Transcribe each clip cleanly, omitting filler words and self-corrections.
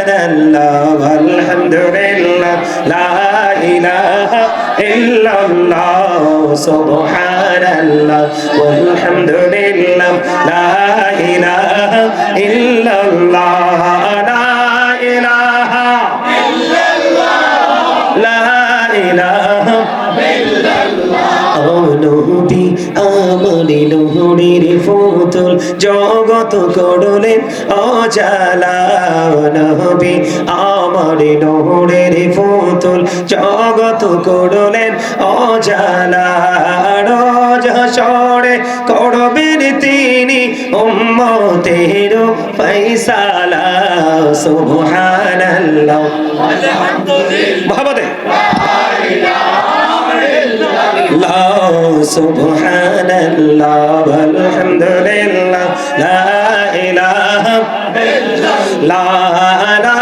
সুবহানাল্লাহ আলহামদুলিল্লাহ লা ইলাহা ইল্লাল্লাহ সুবহানাল্লাহ আলহামদুলিল্লাহ লা ইলাহা ইল্লাল্লাহ লা ইলাহা ইল্লাল্লাহ লা ইলাহা নবী আমরি নূরের ফুতুল জগত করলেন অজালা নবী আমরি নূরের ফুতুল জগত করলেন অজালা রোজ হাসরে করবেন তিনি উম্মতের ফয়সালা সুবহানাল্লাহ আলহামদুলিল্লাহ সুবহানাল্লাহ আলহামদুলিল্লাহ লা ইলাহা ইল্লাল্লাহ লা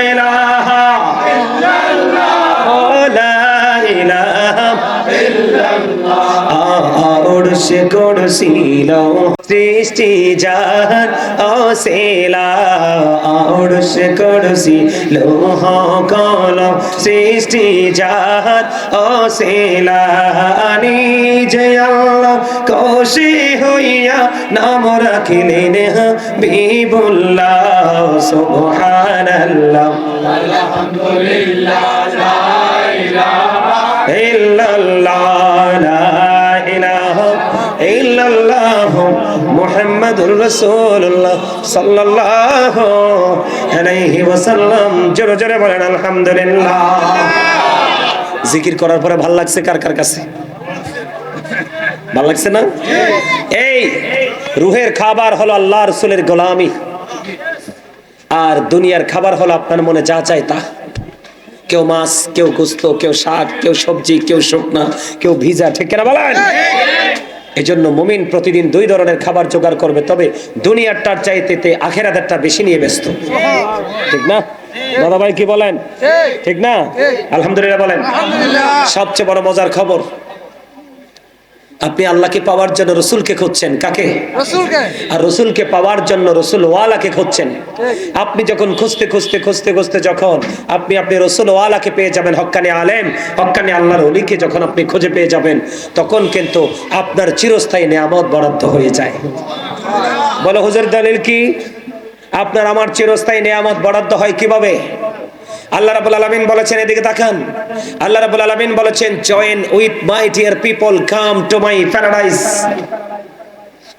ইলাহা ইল্লাল্লাহ লা ইলাহা ইল্লাল্লাহ ওরশে করছিল সৃষ্টি জাহান অসেলা ওরশে করছিল কলম সৃষ্টি জাহান অসেলা নিজে আল্লাহ খুশি হইয়া নাম রাখিলেন হাবিবুল্লাহ সুবহানাল্লাহ আলহামদুলিল্লাহ লা ইলাহা ইল্লাল্লাহ লা ইলাহা ইল্লাল্লাহ মুহাম্মাদুর রাসূলুল্লাহ সাল্লাল্লাহু আলাইহি ওয়াসাল্লাম জোরে জোরে বলেন আলহামদুলিল্লাহ। জিকির করার পরে ভালো লাগছে কার কার কাছে? ভালো লাগছে না? এই রূহের খাবার হলো আল্লাহ রাসূলের গোলামি, আর দুনিয়ার খাবার হলো আপনার মনে যা চায় তা। কেউ মাছ, কেউ গোস্ত, কেউ শাক, কেউ সবজি, কেউ শুকনা, কেউ ভিজা, ঠিক কিনা বলেন? এজন্য মুমিন প্রতিদিন দুই ধরনের খাবার জোগাড় করবে, তবে দুনিয়ারটার চাইতে আখিরাতেরটা বেশি নিয়ে ব্যস্ত, ঠিক না দাদা ভাই? কি বলেন, ঠিক না? আলহামদুলিল্লাহ বলেন। সবচেয়ে বড় মজার খবর, আপনি আল্লাহকে পাওয়ার জন্য রসুলকে খুঁজছেন। কাকে? রসুলকে। আর রসুলকে পাওয়ার জন্য রসুল ওয়ালাকে খুঁজছেন। আপনি যখন খুঁজতে খুঁজতে খুঁজতে খুঁজতে যখন আপনি রসুল ওয়ালাকে পেয়ে যাবেন, হক্কানি আলেম, হক্কানি আল্লাহর ওলিকে যখন আপনি খুঁজে পেয়ে যাবেন, তখন কিন্তু আপনার চিরস্থায়ী নিয়ামত বরাদ্দ হয়ে যায়। বলো হুজুর দলিল কি? আপনার আমার চিরস্থায়ী নিয়ামত বরাদ্দ হয় কিভাবে? আল্লাহ রাব্বুল আলামিন বলেছেন, এদিকে তাকান, আল্লাহ রাব্বুল আলামিন বলেছেন, join with my dear people, come to my paradise.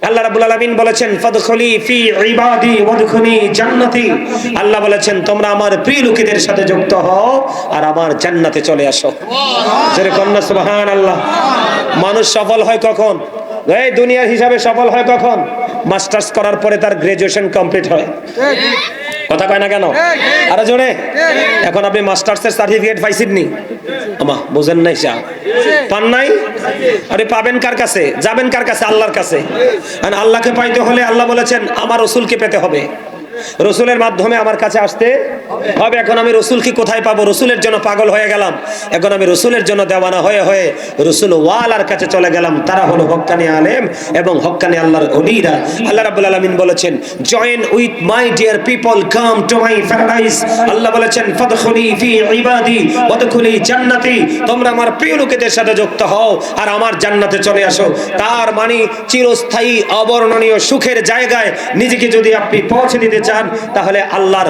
আল্লাহ রাব্বুল আলামিন বলেছেন, ফাদখুলি ফি ইবাদি ওয়াদখুলি জান্নাতি। আল্লাহ বলেছেন, তোমরা আমার প্রিয় লোকেদের সাথে যুক্ত হও আর আমার জান্নাতে চলে আসো। জোরে কন্না সুবহানাল্লাহ। মানুষ সফল হয় কখন? এই দুনিয়ার হিসাবে সফল হয় কখন? মাস্টার্স করার পরে তার গ্রাজুয়েশন কমপ্লিট হয়। কথা কয় না কেন? আরে জোরে। এখন আপনি মাস্টার্সের সার্টিফিকেট পাইছেন নি? আমা বুঝেন নাই, শাহ পান নাই? আরে পাবেন কার কাছে? যাবেন কার কাছে? আল্লাহর কাছে। আর আল্লাহকে পাইতে হলে আল্লাহ বলেছেন আমার রাসূলকে পেতে হবে, রসুলের মাধ্যমে আমার কাছে আসতে হবে। এখন আমি রসুলকে কোথায় পাবো? রসুলের জন্য পাগল হয়ে গেলাম, এখন আমি রসুলের জন্য দেওয়ানা হয়ে হয়ে রসুল ওয়ালার কাছে চলে গেলাম। তারা হলো হক্কানি আলেম এবং হক্কানি আল্লাহর ওলিরা। আল্লাহ রাব্বুল আলামিন বলেছেন, join with my dear people, come to my paradise. আল্লাহ বলেছেন, ফাদখুলি ফি ইবাদি ওয়াদখুলি জান্নাতি। তোমরা আমার প্রিয় লোকেদের সাথে যুক্ত হও আর আমার জান্নাতে চলে আসো। তার মানে চিরস্থায়ী অবর্ণনীয় সুখের জায়গায় নিজেকে যদি আপনি পৌঁছে দিতে চান, তাহলে আল্লাহর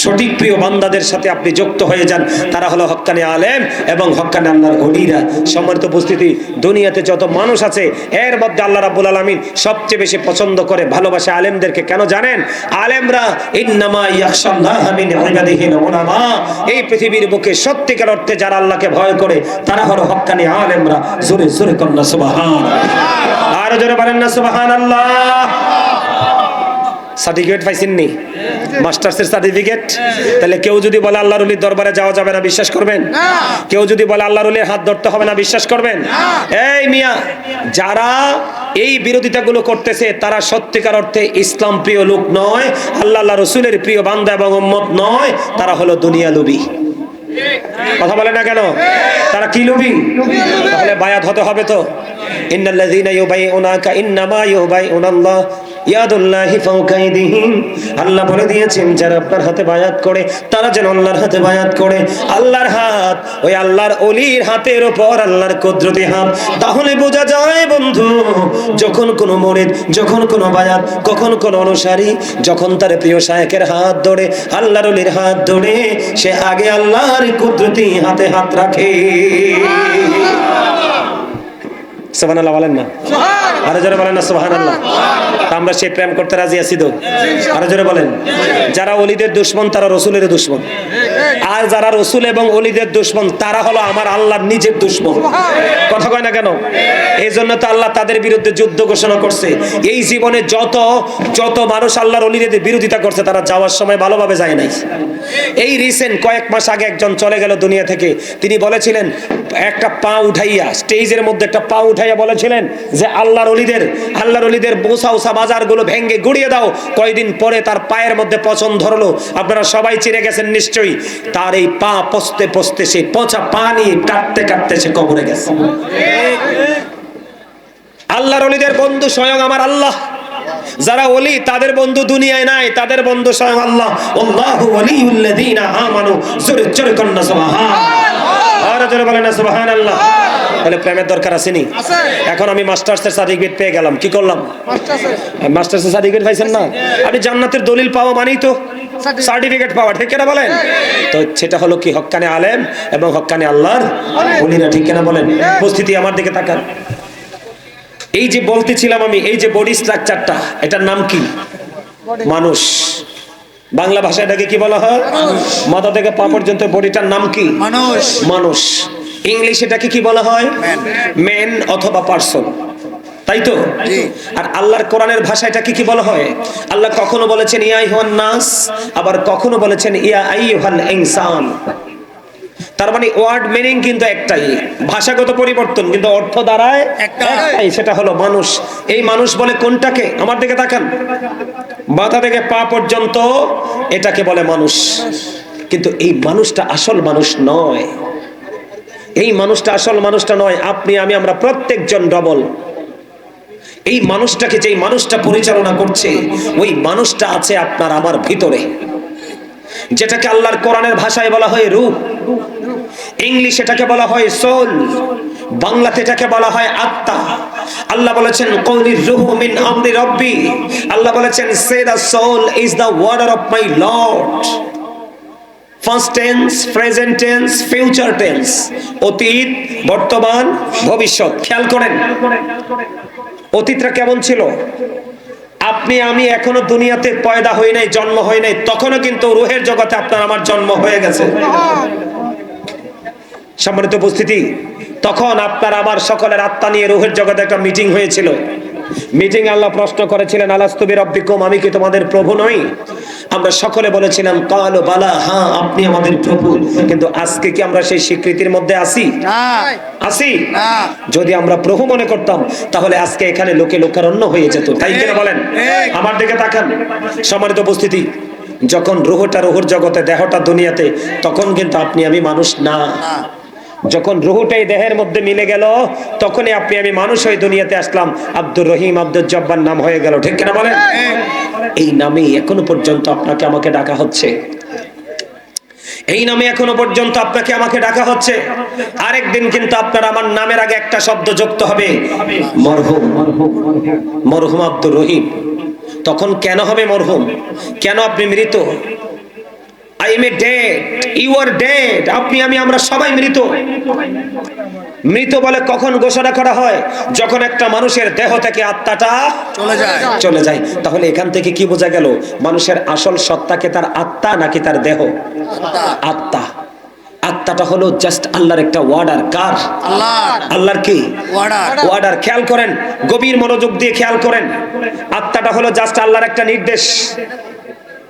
সঠিক প্রিয় বান্দাদের সাথে আপনি যুক্ত হয়ে যান। তারা হলো হক্কানি আলেম এবং হক্কানি আল্লাহর ওলিরা। সম্মানিত উপস্থিতি, দুনিয়াতে যত মানুষ আছে এর মধ্যে আল্লাহ রাব্বুল আলামিন সবচেয়ে বেশি পছন্দ করে, ভালোবাসে আলেমদেরকে। কেন জানেন? আলেমরা ইন্নামা ইয়াখশাল্লাহা মিন ইবাদিহিল উলামা। এই পৃথিবীর বুকে সত্যিকার অর্থে যারা আল্লাহকে ভয় করে তারা হলো হক্কানি আলেমরা। জোরে জোরে কন্না সুবহানাল্লাহ। আর জোরে বলেন না সুবহানাল্লাহ। সার্টিফিকেট পাইছেন নি? মাস্টার্সের সার্টিফিকেট। তাহলে কেউ যদি বলে আল্লাহর ওলির দরবারে যাওয়া যাবে না, বিশ্বাস করবেন? কেউ যদি বলে আল্লাহর ওলির হাত ধরতে হবে না, বিশ্বাস করবেন? এই মিয়া, যারা এই বিরোধিতাগুলো করতেছে তারা সত্যিকার অর্থে ইসলাম প্রিয় লোক নয়, আল্লাহ রাসূলের প্রিয় বান্দা এবং উম্মত নয়, তারা হলো দুনিয়া লোভী। কথা বলে না কেন? তারা কি লোভী? তাহলে বায়াত হতে হবে তো। ইন্নাল্লাযীনা ইউবাইউনাকা ইন্নামা ইউবাইউনাল্লাহ ইয়াদুল্লাহি ফাওকা আইদিহিম, আল্লাহ বলে দিয়েছেন যারা আপনার হাতে বায়াত করে তারা যেন আল্লাহর হাতে বায়াত করে। আল্লাহর হাত, ওই আল্লাহর ওলির হাতের উপর আল্লাহর কুদরতি হাত। তাহলে বোঝা যায় বন্ধু, যখন কোনো মুরিদ, যখন কোনো বায়াত, কখন কোনো অনুসারী যখন তার প্রিয় শায়েখের হাত ধরে, আল্লাহর ওলির হাত ধরে, সে আগে আল্লাহর কুদরতি হাতে হাত রাখে। সুবহানাল্লাহ বলেন না? আরো জোরে বলেন না সুবহানাল্লাহ। আমরা সেই প্রেম করতে রাজি আছি তো? আরো জোরে বলেন। যারা ওলিদের দুশমন তারা রসুলের দুশমন, আর যারা রসুল এবং ওলিদের দুশমন তারা হলো আমার আল্লাহর নিজের দুশমন। কথা কয় না কেন? এই জন্য তো আল্লাহ তাদের বিরুদ্ধে যুদ্ধ ঘোষণা করছে। এই জীবনে যত যত মানুষ আল্লাহর ওলিদের বিরোধিতা করছে তারা যাওয়ার সময় ভালোভাবে যায় নাই। এই রিসেন্ট কয়েক মাস আগে একজন চলে গেল দুনিয়া থেকে। তিনি বলেছিলেন, একটা পা উঠাইয়া স্টেজের মধ্যে একটা পা উঠাইয়া বলেছিলেন যে আল্লাহর ওলিদের বোসা ওসা বাজারগুলো ভেঙে গুড়িয়ে দাও। কয়দিন পরে তার পায়ের মধ্যে পচন ধরলো। আপনারা সবাই চিনে গেছেন নিশ্চয়ই। তার এই পা পচতে পচতে, সেই পচা পা নিয়ে কাটতে কাটতে সে কবরে গেছে। আল্লাহর ওলিদের বন্ধু স্বয়ং আমার আল্লাহ। যারা ওলি তাদের বন্ধু দুনিয়ায় নাই, তাদের বন্ধু স্বয়ং আল্লাহ। আল্লাহু ওয়ালিউল্লাযিনা আমানু। জোরে জোরে কন্না সুবহানাল্লাহ। আর জোরে বলেন না সুবহানাল্লাহ। তাহলে প্রেমের দরকার আসেনি? এখন আমি মাস্টার্সের সার্টিফিকেট পেয়ে গেলাম, কি করলাম? মাস্টার্সের সার্টিফিকেট পাইছেন না? আপনি জান্নাতের দলিল পাওয়া মানেই তো সার্টিফিকেট পাওয়া, ঠিক কিনা বলেন? তো সেটা হলো কি? হক্কানে আলেম এবং হক্কানে আল্লাহর ওলিরা, ঠিক কিনা বলেন? উপস্থিতি আমার দিকে তাকান। এই যে বলতেছিলাম আমি, এই যে বডি স্ট্রাকচারটা, এটার নাম কি? মানুষ। বাংলা ভাষায় এটাকে কি বলা হয়? মাথা থেকে পা পর্যন্ত বডিটার নাম কি? মানুষ। মানুষ। ইংলিশে এটাকে কি বলা হয়? ম্যান অথবা পারসন, তাই তো? আর আল্লাহর কোরআনের ভাষায় এটাকে কি বলা হয়? আল্লাহ কখনো বলেছেন ইয়া আইয়ুহান নাস, আবার কখনো বলেছেন ইয়া আইয়ুহাল ইনসান। তার মানে ওয়ার্ড মিনিং কিন্তু একটাই, ভাষাগত পরিবর্তন কিন্তু অর্থ দাঁড়ায় একটাই, সেটা হলো মানুষ। এই মানুষ বলে কোনটাকে? আমার দিকে তাকান। মাথা থেকে পা পর্যন্ত এটাকে বলে মানুষ। কিন্তু এই মানুষটা আসল মানুষ নয়। এই মানুষটা আসল মানুষটা নয়। আপনি আমি আমরা প্রত্যেকজন ডবল। এই মানুষটাকে, যেই মানুষটা পরিচালনা করছে, ওই মানুষটা আছে আপনার আমার ভিতরে, যেটাকে আল্লাহর কোরআনের ভাষায় বলা হয় রূহ, ইংলিশ এটাকে বলা হয় সোল, বাংলাতে এটাকে বলা হয় আত্মা। আল্লাহ বলেছেন কওলির রূহু মিন আমরি রাব্বি। আল্লাহ বলেছেন say the soul is the word of my lord. First tense, present tense, future tense, অতীত, বর্তমান, ভবিষ্যৎ। খেয়াল করেন অতীতটা কেমন ছিল। আপনি আমি এখনো দুনিয়াতে পয়দা হই নাই, জন্ম হয় নাই, তখনও কিন্তু রূহের জগতে আপনার আমার জন্ম হয়ে গেছে। সম্মানিত উপস্থিতি, তখন আপনার আমার সকলের আত্মা নিয়ে রূহের জগতে একটা মিটিং হয়েছিল। মিটিং আল্লাহ প্রশ্ন করেছিলেন আলাস্তু বিরাব্বিকুম, আমি কি তোমাদের প্রভু নই? আমরা সকলে বলেছিলাম কালু বালা, হ্যাঁ আপনি আমাদের প্রভু। কিন্তু আজকে কি আমরা সেই স্বীকৃতির মধ্যে আছি? আছি না। যদি আমরা প্রভু মনে করতাম তাহলে আজকে এখানে লোকে লোকারণ্য হয়ে যেত, তাই কিনা বলেন? আমার দিকে তাকান। সম্মানিত উপস্থিতি, যখন রূহর জগতে, দেহটা দুনিয়াতে, তখন কিন্তু আপনি আমি মানুষ না। যখন রূহটাই দেহের মধ্যে মিলে গেল, তখনই আপনি আমি মানুষ হয়ে দুনিয়াতে আসলাম। আব্দুর রহিম, আব্দুল জব্বার নাম হয়ে গেল, ঠিক কিনা বলেন? এই নামেই এখনো পর্যন্ত আপনাকে আমাকে ডাকা হচ্ছে। এই নামে এখনো পর্যন্ত আপনাকে আমাকে ডাকা হচ্ছে। আরেকদিন কিন্তু আপনার আমার নামের আগে একটা শব্দ যুক্ত হবে, মরহুম। মরহুম আব্দুর রহিম। তখন কেন হবে মরহুম? কেন? আপনি মৃত। I am dead, you are dead. আপনি আমি আমরা সবাই মৃত। মৃত বলে কখন ঘোষণা করা হয়? যখন একটা মানুষের দেহ থেকে আত্মাটা চলে যায়। তাহলে এখান থেকে কি বোঝা গেল? মানুষের আসল সত্তাকে তার আত্মা নাকি তার দেহ? আত্মা। আত্মাটা হলো জাস্ট আল্লাহর একটা ওয়ার্ডার। কার? আল্লাহর কি ওয়ার্ডার? খেয়াল করেন, গভীর মনোযোগ দিয়ে খেয়াল করেন। আত্মাটা হলো জাস্ট আল্লাহর একটা নির্দেশ।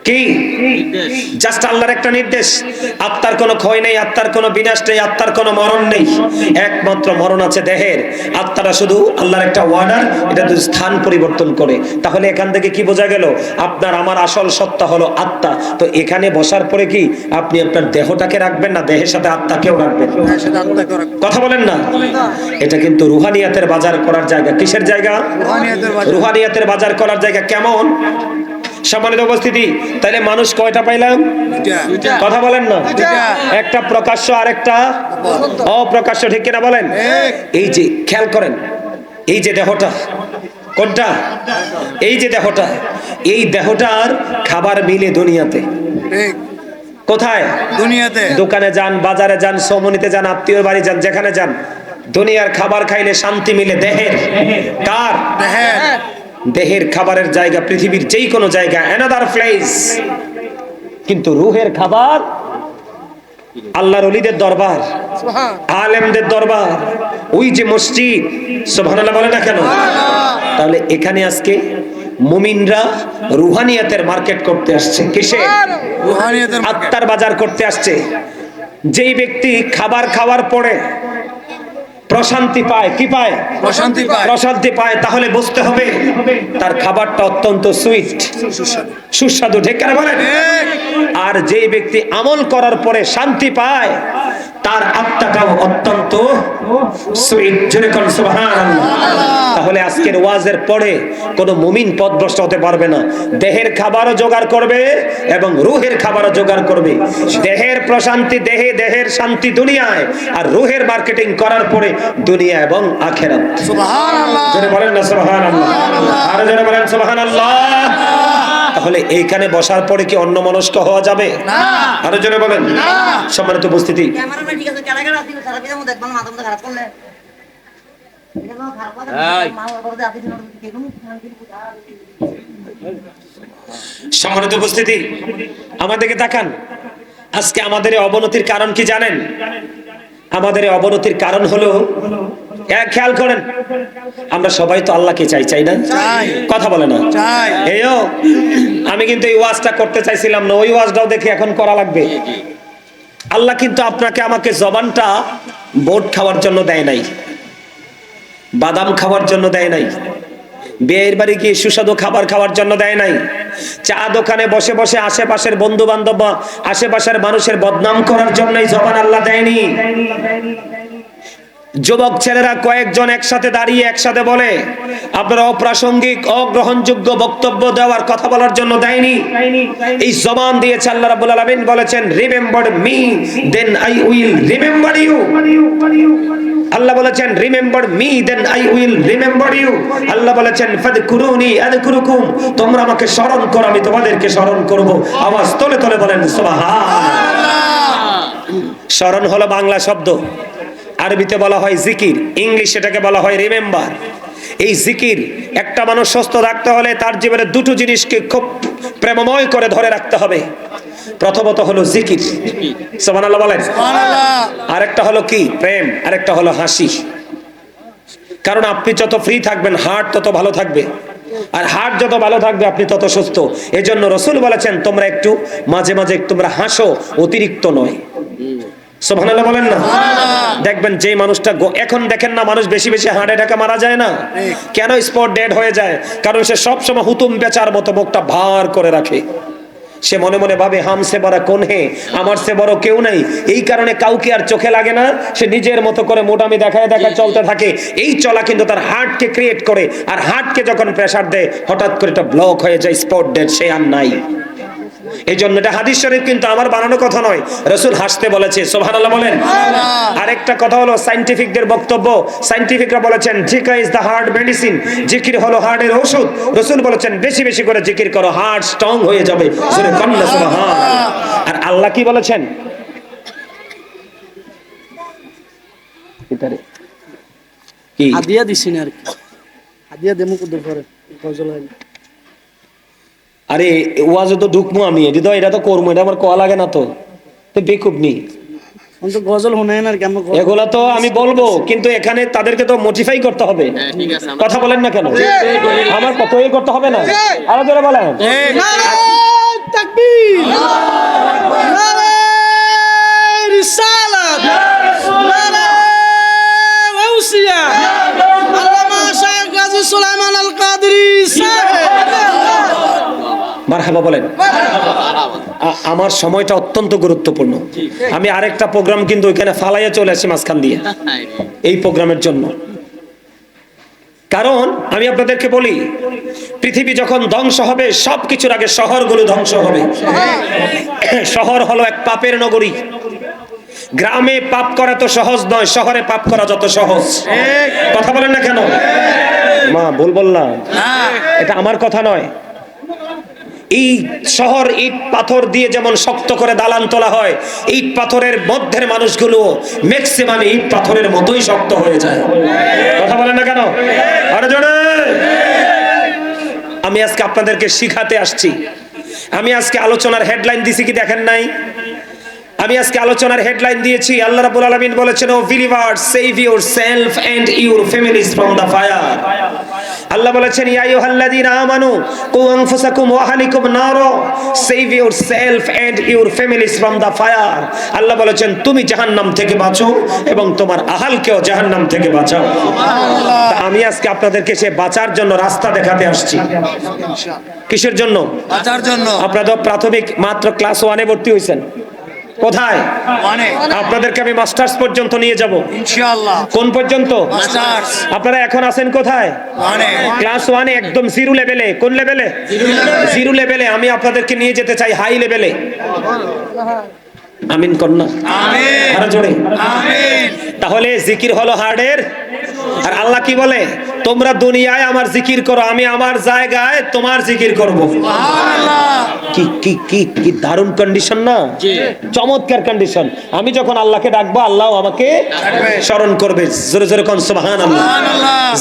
কি জাস্ট আল্লাহর একটা নির্দেশ। আত্মার কোনো ক্ষয় নেই, আত্মার কোনো বিনাশ নেই, আত্মার কোনো মরণ নেই, একমাত্র মরণ আছে দেহের। আত্মাটা শুধু আল্লাহর একটা ওয়ার্ডার, এটা যদি স্থান পরিবর্তন করে। তাহলে এখান থেকে কি বোঝা গেল? আপনার আমার আসল সত্তা হলো আত্মা। তো এখানে বসার পরে কি আপনি আপনার দেহটাকে রাখবেন না দেহের সাথে আত্মাকেও রাখবেন? কথা বলেন না। এটা কিন্তু রুহানিয়াতের বাজার করার জায়গা। কিসের জায়গা? রুহানিয়াতের বাজার করার জায়গা। কেমন? সম্মানিত উপস্থিতি, তাহলে মানুষ কয়টা পাইলাম? কথা বলেন না। একটা প্রকাশ্য আর একটা অপ্রকাশ্য, ঠিক কিনা বলেন? এই যে খেয়াল করেন, এই যে দেহটা, কোনটা? এই যে দেহটা, এই দেহটার খাবার মিলে দুনিয়াতে। কোথায়? দুনিয়াতে। দোকানে যান, বাজারে যান, সমনিতে যান, আত্মীয় বাড়ি যান, যেখানে যান, দুনিয়ার খাবার খাইলে শান্তি মিলে দেহের। কার? দেহের। দেহের খাবারের জায়গা পৃথিবীর যেই কোনো জায়গা, অ্যানাদার প্লেস। কিন্তু রুহের খাবার আল্লাহর ওলিদের দরবার, আলেমদের দরবার, ওই যে মসজিদ। সুবহানাল্লাহ বলে না কেন? তাহলে এখানে আজকে মুমিনরা রুহানিয়াতের মার্কেট করতে আসছে। কিসে? রুহানিয়াতের, আত্মার বাজার করতে আসছে। যেই ব্যক্তি খাবার খাওয়ার পরে প্রশান্তি পায়, কি পায়? প্রশান্তি পায়। প্রশান্তি পায়, তাহলে বুঝতে হবে তার খাবারটা অত্যন্ত সুইট, সুস্বাদু, ঠিক করে বলেন। আর যেই ব্যক্তি আমল করার পরে শান্তি পায়, তার আত্মাটাও অত্যন্ত সুইট। জোরে কোন সুবহানাল্লাহ। তাহলে আজকের ওয়াজের পরে কোনো মুমিন পথভ্রষ্ট হতে পারবে না। দেহের খাবারও জোগাড় করবে এবং রুহের খাবারও জোগাড় করবে। দেহের প্রশান্তি দেহে, দেহের শান্তি দুনিয়ায়, আর রুহের মার্কেটিং করার পরে দুনিয়া এবং আখিরাত। সুবহানাল্লাহ। জোরে বলেন না সুবহানাল্লাহ। আর জোরে বলেন সুবহানাল্লাহ। তাহলে এইখানে বসার পরে কি অন্যমনস্ক হওয়া যাবে? না। আরো জোরে বলেন না। সম্মানিত উপস্থিতি, সম্মানিত উপস্থিতি, আমাদেরকে তাকান। আজকে আমাদের এই অবনতির কারণ কি জানেন? আমাদের এই অবনতির কারণ হলো, খেয়াল করেন, আমরা সবাই তো আল্লাহকে চাই, চাই না? কথা বলে না? এইও আমি কিন্তু এই ওয়াজটা করতে চাইছিলাম না, ওই ওয়াজটাও দেখে এখন করা লাগবে। আল্লাহ কিন্তু আপনাকে আমাকে জবানটা বোট খাওয়ার জন্য দেয় নাই, বাদাম খাওয়ার জন্য দেয় নাই, বিয়ের বাড়ি গিয়ে সুস্বাদু খাবার খাওয়ার জন্য দেয় নাই, চা দোকানে বসে বসে আশেপাশের বন্ধু বান্ধব বা আশেপাশের মানুষের বদনাম করার জন্যই জবান আল্লাহ দেয়নি। যুবক ছেলেরা কয়েকজন একসাথে দাঁড়িয়ে একসাথে বলে আপনারা অপ্রাসঙ্গিক, অগ্রহণযোগ্য বক্তব্য দেওয়ার কথা বলার জন্য দেয়নি। এই জবান দিয়েছে আল্লাহ রাব্বুল আলামিন, বলেছেন remember me then I will remember you. আল্লাহ বলেছেন remember me then I will remember you. আল্লাহ বলেছেন ফাদকুরুনি আযকুরুকুম, তোমরা আমাকে স্মরণ করো আমি তোমাদেরকে স্মরণ করব। আওয়াজ তোলে তোলে বলেন সুবহানাল্লাহ। স্মরণ হলো বাংলা শব্দ, আরবিতে বলা হয় জিকির, ইংলিশে এটাকে বলা হয় রিমেম্বার। এই জিকির একটা মানুষ সুস্থ রাখতে হলে তার জীবনে দুটো জিনিসকে খুব প্রেমময় করে ধরে রাখতে হবে। প্রথমত হলো জিকির, সুবহানাল্লাহ বলেন। আরেকটা হলো কি? প্রেম। আরেকটা হলো হাসি। কারণ আপনি যত ফ্রি থাকবেন হার্ট তত ভালো থাকবে, আর হার্ট যত ভালো থাকবে আপনি তত সুস্থ। এজন্য রাসূল বলেছেন তোমরা একটু মাঝে মাঝে তোমরা হাসো, অতিরিক্ত নয়। সুবহানাল্লাহ বলেন না। দেখবেন যে মানুষটা এখন দেখেন না, মানুষ বেশি বেশি হার্ট অ্যাটাকে মারা যায় না কেন? স্পট ডেড হয়ে যায়, কারণ সে সবসময় হুতুম বেচার মতো মুখটা ভার করে রাখে। সে মনে মনে ভাবে হামসে বড় কোন হে, আমার সে বড় কেউ নাই। এই কারণে কাউকে আর চোখে লাগে না, সে নিজের মতো করে মোটামি দেখায় দেখায় চলতে থাকে। এই চলা কিন্তু তার হার্টকে ক্রিয়েট করে, আর হার্টকে যখন প্রেসার দেয় হঠাৎ করে এটা ব্লক হয়ে যায়, স্পট ডেড, সে আর নাই। এই জন্য এটা হাদিস শরীফ, কিন্তু আমার বানানো কথা নয়, রাসূল হাসতে বলেছে। সুবহানাল্লাহ বলেন। আরেকটা কথা হলো সায়েন্টিফিকদের বক্তব্য। সায়েন্টিফিকরা বলেছেন জিকির ইজ দা হার্ট মেডিসিন, জিকির হলো হার্টের ঔষধ। রাসূল বলেছেন বেশি বেশি করে জিকির করো, হার্ট স্ট্রং হয়ে যাবে। জোরে কান্না সুবহানাল্লাহ। আর আল্লাহ কি বলেছেন? এটারে কি হাদিয়া দিছেন? আর হাদিয়া দেমু কত করে ফজল হয়। আরে ওয়াজে তো ঢুকমু আমি, হৃদয় এটা তো করবো, এটা আমার কোয়া লাগে না তো, বেকুব নি গজল শোনেন আর কেমন এগুলা তো আমি বলবো, কিন্তু এখানে তাদেরকে তো মোটিফাই করতে হবে। কথা বলেন না কেন? আমার কত করতে হবে না? আরো জোরে বলেন। তাকবীর, নারে রিসালাত, নারে গাউসিয়া, আল্লামা শাইখ গাজী সুলাইমান আল কাদরি সাহেব। মারহাবা বলেন। আমার সময়টা অত্যন্ত গুরুত্বপূর্ণ। আমি আরেকটা প্রোগ্রাম কিন্তু ওইখানে ফালাইয়া চলে আসি মাঝখান দিয়ে এই প্রোগ্রামের জন্য। কারণ আমি আপনাদেরকে বলি, পৃথিবী যখন ধ্বংস হবে সবকিছুর আগে শহরগুলো ধ্বংস হবে। শহর হলো এক পাপের নগরী। গ্রামে পাপ করা তো সহজ নয়, শহরে পাপ করা যত সহজ। কথা বলেন না কেন? মা ভুল বললাম? এটা আমার কথা নয়। এই শহর ইট পাথর দিয়ে যেমন শক্ত করে দালান তোলা হয়, ইট পাথরের মধ্যের মানুষগুলো ম্যাক্সিমাম ইট পাথরের মতোই শক্ত হয়ে যায়। কথা বলেন না কেন? আরে জোরে। আমি আজকে আপনাদেরকে শিখাতে আসছি। আমি আজকে আলোচনার হেডলাইন দিছি কি দেখেন নাই? আমি আজকে আলোচনার হেডলাইন দিয়েছি, আল্লাহ রাব্বুল আলামিন বলেছেন, O believers, save yourself and your families from the fire. আল্লাহ বলেছেন, ইয়া আইয়ুহাল্লাযীনা আমানু কু আনফুসাকুম ওয়া আহলিকুম নারা, save yourself and your families from the fire. আল্লাহ বলেছেন, তুমি জাহান্নাম থেকে বাঁচো এবং তোমার আহলকেও জাহান্নাম থেকে বাঁচাও। আমি আজকে আপনাদেরকে সে বাঁচার জন্য রাস্তা দেখাতে আসছি। কিসের জন্য? বাঁচার জন্য। আপনারা তো প্রাথমিক মাত্র ক্লাস 1-এ ভর্তি হয়েছেন। কোথায়? আপনাদেরকে আমি মাস্টার্স পর্যন্ত নিয়ে যাব ইনশাআল্লাহ। কোন পর্যন্ত? মাস্টার্স। আপনারা এখন আছেন কোথায়? ক্লাস 1-এ, একদম জিরো লেভেলে। কোন লেভেলে? জিরো লেভেলে। আমি আপনাদেরকে নিয়ে যেতে চাই হাই লেভেলে। আমিন কন্যা, আমিন, আরো জোরে আমিন। তাহলে জিকির হলো হার্ডের, আর আল্লাহ কি বলে? তোমরা দুনিয়ায় আমার জিকির করো, আমি আমার জায়গায় তোমার জিকির করব। সুবহানাল্লাহ। কি কি কি কি দারুণ কন্ডিশন না? চমৎকার কন্ডিশন। আমি যখন আল্লাহকে ডাকবো, আল্লাহ আমাকে স্মরণ করবে। জোরে জোরে কোন সুবহানাল্লাহ।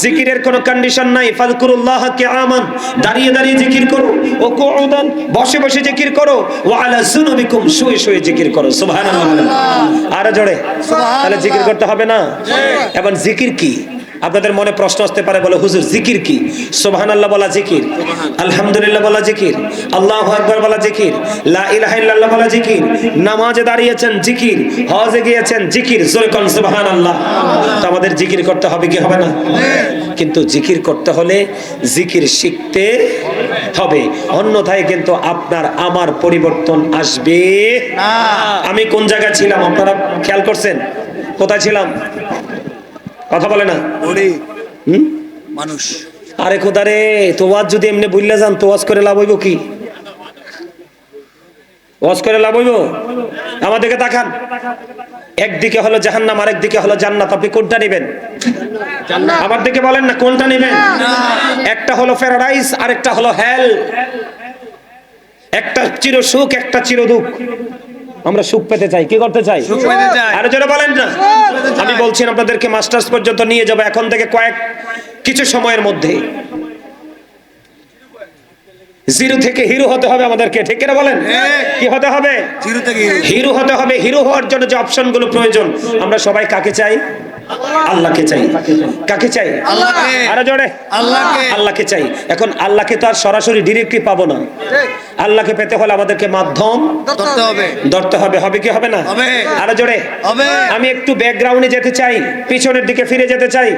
জিকিরের কোনো কন্ডিশন নাই। ফাযকুরুল্লাহ কিয়ামান, দাঁড়িয়ে দাঁড়িয়ে জিকির করো, ও কুউদান, বসে বসে জিকির করো, ওয়া আলা যুনুবিকুম, শুয়ে শুয়ে জিকির করো। সুবহানাল্লাহ। আর জোরে। তাহলে জিকির করতে হবে না? এখন জিকির কি? আপনাদের মনে প্রশ্ন আসতে পারে, বলে হুজুর জিকির কি? সুবহানাল্লাহ বলা জিকির, আলহামদুলিল্লাহ বলা জিকির, আল্লাহু আকবার বলা জিকির, লা ইলাহা ইল্লাল্লাহ বলা জিকির, নামাজে দাঁড়িয়েছেন জিকির, হজে গিয়েছেন জিকির। জোরে কোন সুবহানাল্লাহ। তো আমাদের জিকির করতে হবে কি হবে না? কিন্তু জিকির করতে হলে জিকির শিখতে হবে, অন্যথায় কিন্তু আপনার আমার পরিবর্তন আসবে না। আমি কোন জায়গায় ছিলাম আপনারা খেয়াল করছেন? কোথায় ছিলাম? কথা বলে না মানুষ। আরে খোদা রে, তোয়াজ যদি এমনি বললে যান, তোয়াজ করে লাভ হইব কি? ওয়াজ করে লাভ হইব? আমাদেরকে তাকান। একদিকে হলো জাহান্নাম, আরেকদিকে হলো জান্নাত। আপনি কোনটা নেবেন? আমার দিকে বলেন না, কোনটা নেবেন? একটা হলো প্যারাডাইস, আরেকটা হলো হেল। একটা চির সুখ, একটা চির দুঃখ। আমরা সুখ পেতে চাই, কি করতে চাই? আরে যারা বলেন না, আমি বলছি আপনাদেরকে মাস্টার্স পর্যন্ত নিয়ে যাব এখন থেকে কিছু সময়ের মধ্যে। জিরো থেকে হিরো হতে হবে আমাদেরকে, ঠিক কিনা বলেন? কি হতে হবে? জিরো থেকে হিরো হতে হবে। হিরো হওয়ার জন্য যে অপশনগুলো প্রয়োজন, আমরা সবাই কাকে চাই? আল্লাহকে চাই। কাকে চাই? আল্লাহকে। আরে জোরে আল্লাহকে। আল্লাহকে চাই। এখন আল্লাহকে তো আর সরাসরি ডিরেক্টলি পাবো না। আল্লাহকে পেতে হলে আমাদেরকে মাধ্যম ধরতে হবে। ধরতে হবে। হবে কি হবে না? হবে। আরে জোরে হবে। আমি একটু ব্যাকগ্রাউন্ডে যেতে চাই, পিছনের দিকে ফিরে যেতে চাই।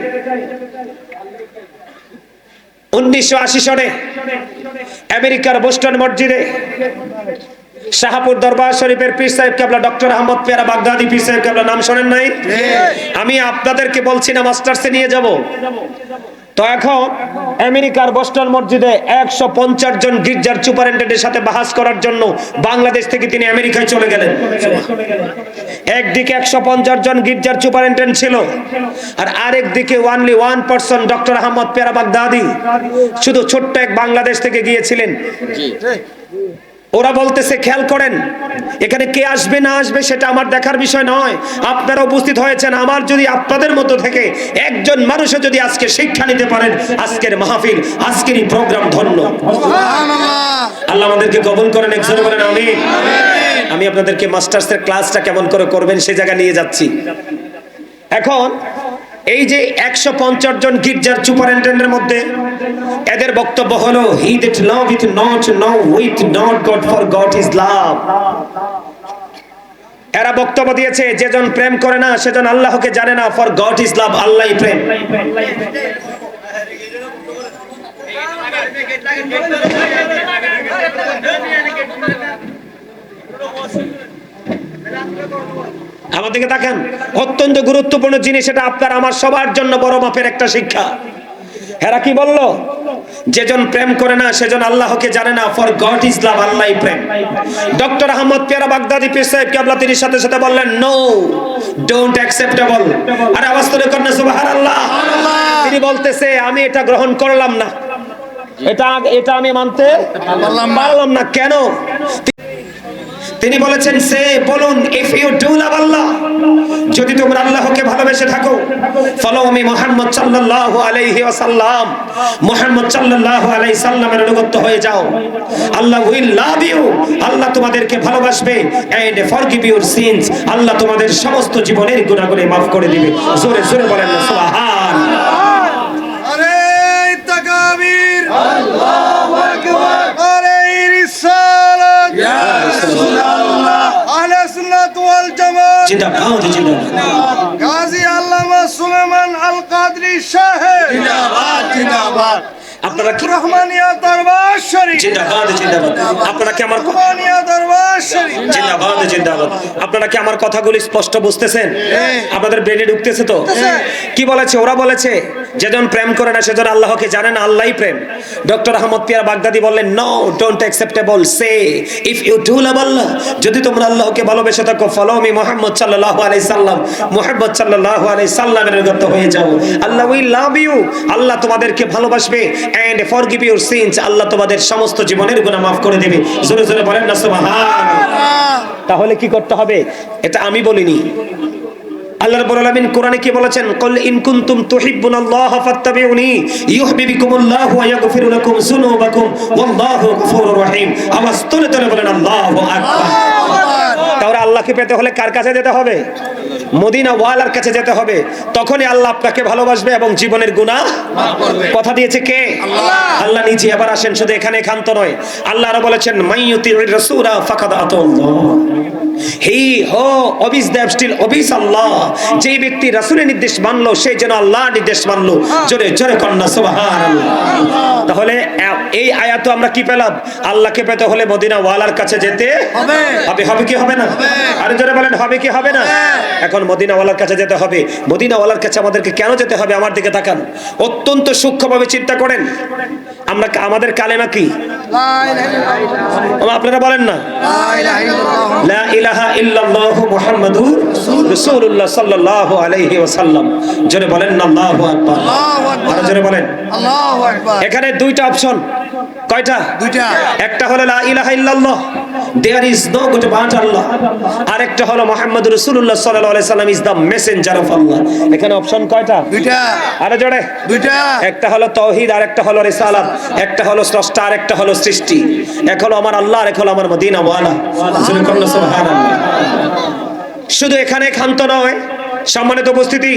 1980 সনে আমেরিকার বোস্টন মসজিদে শাহপুর দরবার শরীফের পীর সাহেব কেবলা ডক্টর আহমদ পেয়ারা বাগদাদি পীর সাহেব কেবলা, নাম শোনেন নাই? আমি আপনাদেরকে বলছি না মাস্টার্সে নিয়ে যাব। তো এখন আমেরিকার বোস্টন মসজিদে 150 জন গির্জার সুপারিনটেন্ডেন্টের সাথে বাহাস করার জন্য বাংলাদেশ থেকে তিনি আমেরিকায় চলে গেলেন। একদিকে 150 জন গির্জার সুপারিনটেন্ডেন্ট ছিল, আর আরেকদিকে ওনলি 1 পারসন ডক্টর আহমদ পেয়ারা বাগদাদি শুধু ছোট্ট এক বাংলাদেশ থেকে গিয়েছিলেন। ওরা বলতেছে, খেয়াল করেন, এখানে কে আসবে না আসবে সেটা আমার দেখার বিষয় নয়। আপনারা উপস্থিত হয়েছেন, আমার যদি আপনাদের মতো থেকে একজন মানুষও যদি আজকে শিক্ষা নিতে পারেন, আজকের মাহফিল, আজকের এই প্রোগ্রাম ধন্য। আল্লাহ আমাদেরকে কবুল করেন, একজন বলেন আমিন। আমি আপনাদেরকে মাস্টার্সের ক্লাসটা কেমন করে করবেন সে জায়গা নিয়ে যাচ্ছি। এখন এই যে 150 জন গির্জার সুপারিনটেন্ডেন্টের মধ্যে এদের বক্তব্য হলো he that loveth not knoweth not God, for God is love। এরা বক্তব্য দিয়েছে যেজন প্রেম করে না সেজন আল্লাহকে জানে না, ফর গড ইজ লাভ, আল্লাহই প্রেম। আমার দিকে তাকান, অত্যন্ত গুরুত্বপূর্ণ জিনিস এটা, আপনার আমার সবার জন্য বড় মাপের একটা শিক্ষা। এরা কি বলল? যেজন প্রেম করে না সেজন আল্লাহকে জানে না, ফর গড ইজ লাভ, আল্লাহই প্রেম। ডক্টর আহমদ পিয়ারা বাগদাদি পীর সাহেব কেবলা তিনি সাথে সাথে বললেন নো, ডোন্ট অ্যাকসেপ্টেবল। আর আওয়াজ করে করেন সুবহানাল্লাহ। তিনি বলতেছে আমি এটা গ্রহণ করলাম না, এটা আমি মানতে পারলাম না। কেন? তিনি বলেছেন সে বলুন if you do love Allah, যদি তোমরা আল্লাহকে ভালোবেসে থাকো, ফলো মি মুহাম্মদ সাল্লাল্লাহু আলাইহি ওয়াসাল্লাম, মুহাম্মদ সাল্লাল্লাহু আলাইহি সাল্লামের অনুগত হয়ে যাও, আল্লাহ উইল লাভ ইউ, আল্লাহ তোমাদেরকে ভালোবাসবে, এন্ড ফরগিভ ইউর সিনস, আল্লাহ তোমাদের সমস্ত জীবনের গুনাহগুলো maaf করে দিবে। জোরে জোরে বলেন না সুবহানাল্লাহ। আরে তাকবীর, আল্লাহু আকবার, আরে রিসালাত, ইয়া রাসূলুল্লাহ, আহলে সুন্নাত ওয়াল জামাত জিন্দাবাদ জিন্দাবাদ। গাজী আল্লামা সুলাইমান আল কাদরি সাহেব জিন্দাবাদ জিন্দাবাদ। আপনারা কি রহমানিয়া দরবার শরীফ জিন্দাবাদ জিন্দাবাদ। আপনারা কি আমার রহমানিয়া দরবার শরীফ জিন্দাবাদ জিন্দাবাদ। আপনারা কি আমার কথাগুলি স্পষ্ট বুঝতেছেন? আপনাদের ব্রেনে ঢুকতেছে তো? কি বলেছে ওরা? বলেছে যেজন প্রেম করে না সেজন আল্লাহকে জানে না, আল্লাহই প্রেম। ডক্টর আহমদ পিয়ারা বাগদাদি বললেন no, don't acceptable, say if you do love Allah, যদি তোমরা আল্লাহকে ভালোবেসে থাকো, ফলো মি মুহাম্মদ সাল্লাল্লাহু আলাইহি সাল্লাম, মুহাম্মদ সাল্লাল্লাহু আলাইহি সাল্লামের অনুগত হয়ে যাও, আল্লাহ উইল লাভ ইউ, আল্লাহ তোমাদেরকে ভালোবাসবে, এন্ড ফরগিভ ইউর সিনস, আল্লাহ তোমাদের সমস্ত জীবনের গুনাহ maaf করে দেবে। জোরে জোরে বলেন না সুবহানাল্লাহ। তাহলে কি করতে হবে? এটা আমি বলিনি, আল্লাহ রাব্বুল আলামিন কোরআনে কি বলেছেন? কুল ইন কুনতুম তুহিব্বুনাল্লাহ ফাত্তাবিউনি ইউহিব্বুকুমুল্লাহু ওয়া ইয়াগফির লাকুম যুনুবাকুম ওয়াল্লাহু গফুরুর রহিম। আওয়াজ তুলে তুলে বলেন আল্লাহু আকবার। তাহলে আল্লাহকে পেতে হলে কার কাছে যেতে হবে? মদিনা ওয়ালার কাছে যেতে হবে, তখনই আল্লাহ আপনাকে ভালোবাসবে এবং জীবনের গুনাহ maaf করবে। কথা দিয়েছে কে? আল্লাহ নিজে। এবার আসেন, শুধু এখানে ক্ষান্ত নয়, আল্লাহ আরো বলেছেন মাইয়ুতির রাসূলা ফাকাদ আতাল্লাহ, হি হো অবিস দ্যাট স্টিল অবিস আল্লাহ, যে ব্যক্তি রাসূলের নির্দেশ মানলো সে যেন আল্লাহর নির্দেশ মানলো। জোরে জোরে কন্না সুবহানাল্লাহ। তাহলে এই আয়াত আমরা কি পেলাম? আল্লাহকে পেতে হলে মদিনা ওয়ালার কাছে যেতে হবে। হবে কি হবে না? আরে জোরে বলেন হবে কি হবে না? এখন মদিনা ওয়ালার কাছে যেতে হবে। মদিনা ওয়ালার কাছে আমাদেরকে কেন যেতে হবে? আমার দিকে তাকান, অত্যন্ত সূক্ষ্মভাবে চিন্তা করেন। আমরা আমাদের কালেমা কি? লা ইলাহা ইল্লাল্লাহ। আপনারা বলেন না লা ইলাহা ইল্লাল্লাহ, লা ইলাহা ইল্লাল্লাহু মুহাম্মাদুর রাসূলুল্লাহ সাল্লাল্লাহু আলাইহি ওয়াসাল্লাম। জোরে বলেন না আল্লাহু আকবার। আল্লাহু আকবার, আরো জোরে বলেন আল্লাহু আকবার। এখানে দুইটা অপশন। কয়টা? দুইটা। একটা হলো লা ইলাহা ইল্লাল্লাহ, there is no god but Allah, আর একটা হলো মুহাম্মাদুর রাসূলুল্লাহ সাল্লাল্লাহু আলাইহি সাল্লাম is the messenger of Allah. এখানে অপশন কয়টা? দুইটা। আরে জোরে দুইটা। একটা হলো তাওহীদ আর একটা হলো রিসালাত, একটা হলো স্রষ্টা আর একটা হলো সৃষ্টি। এক হলো আমার আল্লাহ আর এক হলো আমার মদিনা ওয়ালা। সুবহানাল্লাহ। শুধু এখানে ক্ষান্ত নয়, সম্মানিত উপস্থিতি,